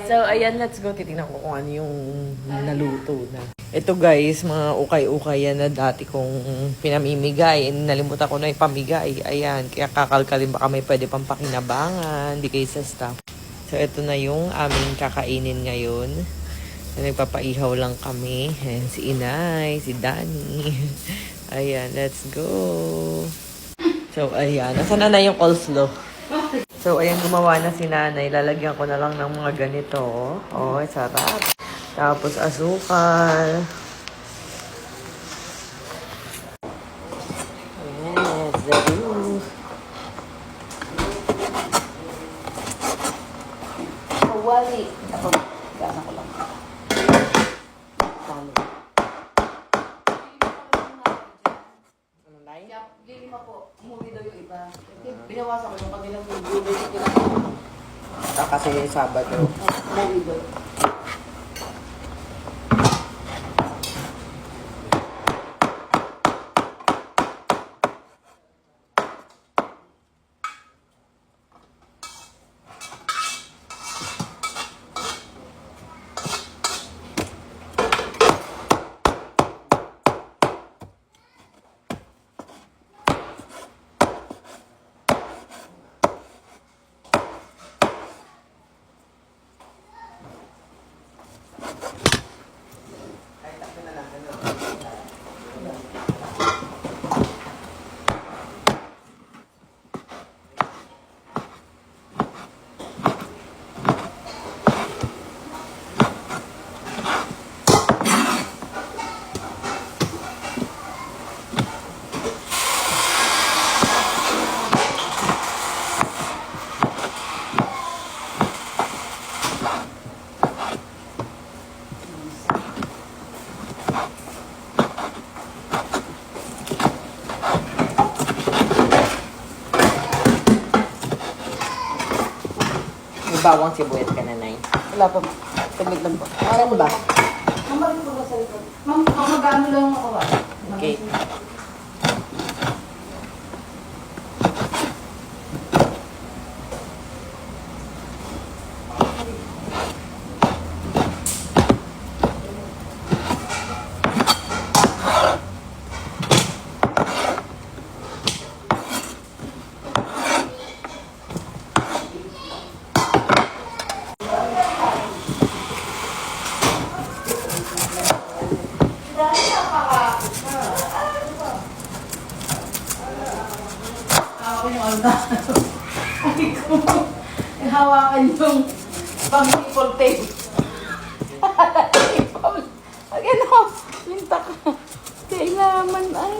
So, ayan, let's go. Titignan ko kung ano yung naluto na. Ito guys, mga ukay-ukay yan na dati kong pinamimigay. Nalimutan ko na ipamigay. Ayan, kaya kakalkalin baka may pwede pang pakinabangan. Di kayo sa staff. So, ito na yung aming kakainin ngayon. Nagpapaihaw lang kami. Ayan, si Inay, si Danny. Ayan, let's go. So, ayan. Nasaan na yung coleslaw? So, ayan, gumawa na si Nanay. Lalagyan ko na lang ng mga ganito. Oh, sarap. Tapos, asukal. Yes, zaru. Wali. Ako, gana ko lang. Talo. Ano, Nay? Lima po. Umuwi daw yung iba. Binawasan ko yung kabilang yung Kasi Sabado. umuwi daw. May bawang sibuyas ka na, Nay. Wala pa. Taglit lang po. Saan ba? Mamarin po ba sa likod? Ma'am, magano lang ako ba? Okay. Ako yung alda. Ay ko. Hawakan yung pang-nipple tape. Nipple. Again o. Linta ka. Kailangan ay.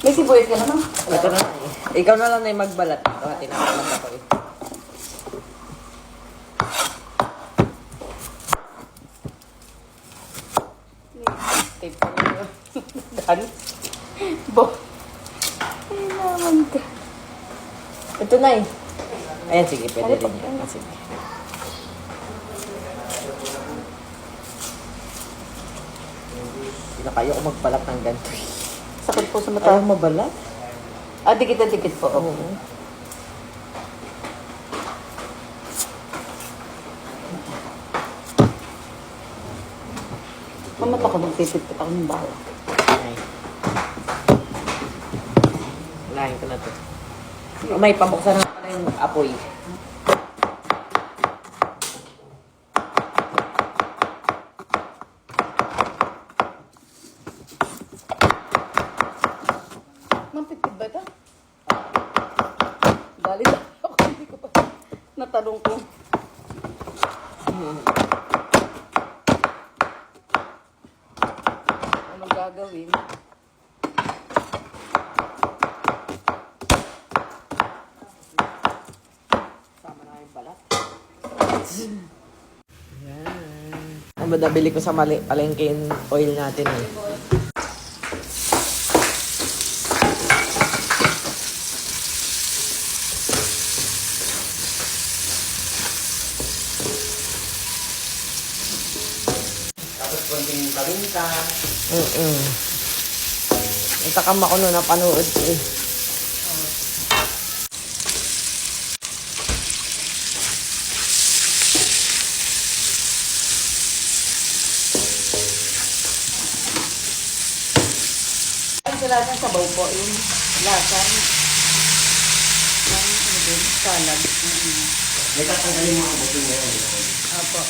May sibuyas ka naman. Ito na, Nay. Ikaw na lang, Nay, magbalat. Ito, tinakalat ako eh. Tape ka naman. Dan. Bo. Kailangan ka. Ito, Nay. Ayan, sige, pwede rin yan. Ah, sige. Hindi na kayo ko magbalat ng ganito. Sakit po sa mata. Ayaw mabalat? Ah, dikit na dikit po. Oo. Mamata ko, magtitipit ako ng bawang. Ay. Lahin ko na to. May pabuksan na pala yung apoy. Mapitid ba ito? Dali na ako. Hindi ko pa natanong ko. Anong gagawin? Sama na yung balat. Yan. Ang nabili ko sa palengke yung oil natin eh. Tapos konting paminta. Itakam ako nun, napanood ko eh. lasang sabaw po, yung lasang. Ano din? Salad. May tatanggalin mo ang buto niya. Apo.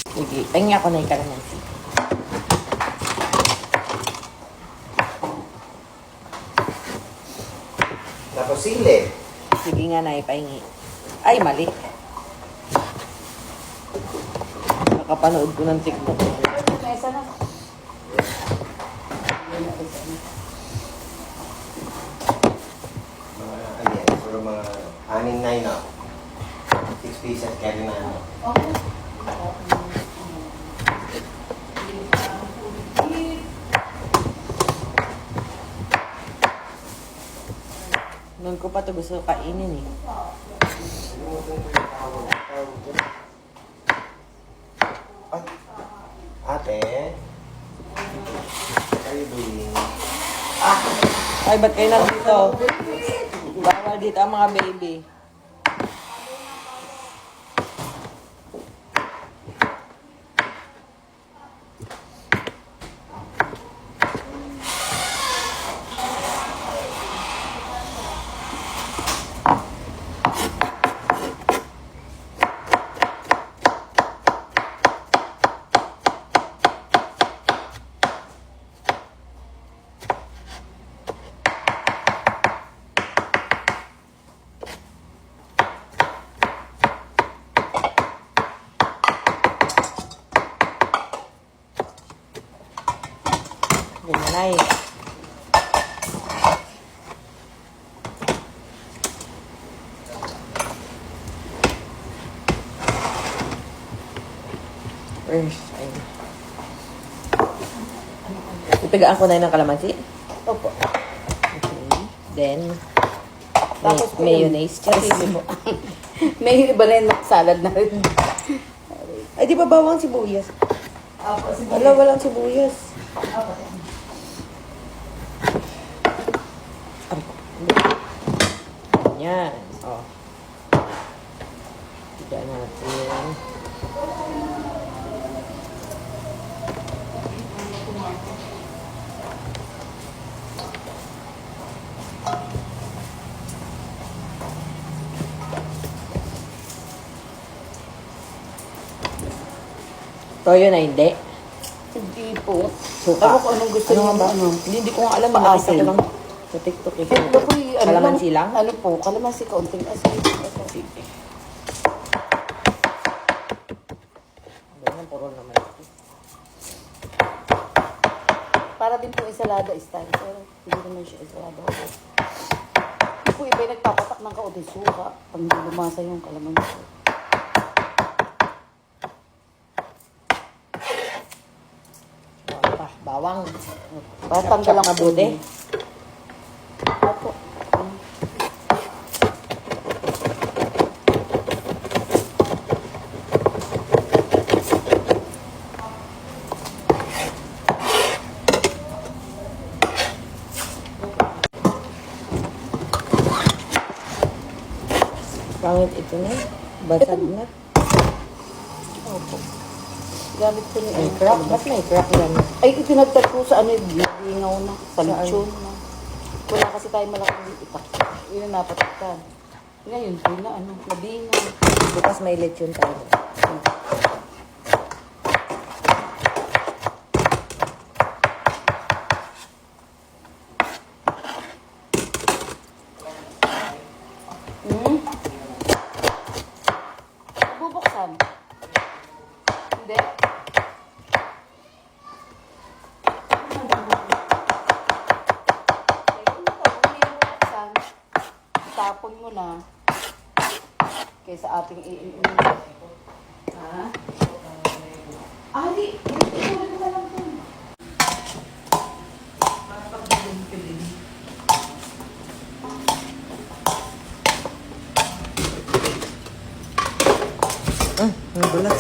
Sige, tingin ako na yung kalamansi. Tapos sili. Sige nga na, ipahingi. Ay, mali. Nakapanood ko ng TikTok. Mesa na. Mga ano yan, siguro mga 6-9 na. 6 pieces carry na ano. Noon ko pa ito gusto kainin eh. Ay, ate. What are you doing? Ay, ba't kayo nandito? Bawal dito ang mga baby. Ganyan ay. First, ay. Ipigaan ko na yun ng kalamansi. Opo. Okay. Then, Tapos po mayonnaise. Cheese po. May iba na yung salad na rin. Ay, di ba bawang sibuyas? Apo, sige. Wala, walang sibuyas. Apo. Yan. Oh. Tiga natin. Toyo na hindi. Hindi po. Suka. Ako kung anong gusto Ano niyo. nga ba? Ano? Hindi ko nga alam. Paasin. Nakita ko lang sa TikTok. Eh. Ito po yung ano Kalamansi lang? Ano po, kalamansi kaunting asin. Sige. Ganyan, puro naman ito. Para din po ensalada style. Pero hindi naman siya ensalada. Hindi po iba yung nagpapatak ng kaunting suka. Pag hindi lumasa yung kalamansi. Bawang. Para tanggal ang mabuti. Apo. Pangit ito na. Basag na. Opo. Gamit ko ni May crack. Ba't may crack yan? Ay, itinagtag ko sa ano, bingaw na. Sa lechon na. Wala kasi tayo malaking itak. Yun ang napataktan. Ngayon, yun na ano, nabingaw. Bukas may lechon tayo. Bubuksan. Hindi. Tapon mo na kaysa ating iinom. Ha? Ali, ituloy mo na lang dun. Ang bulat.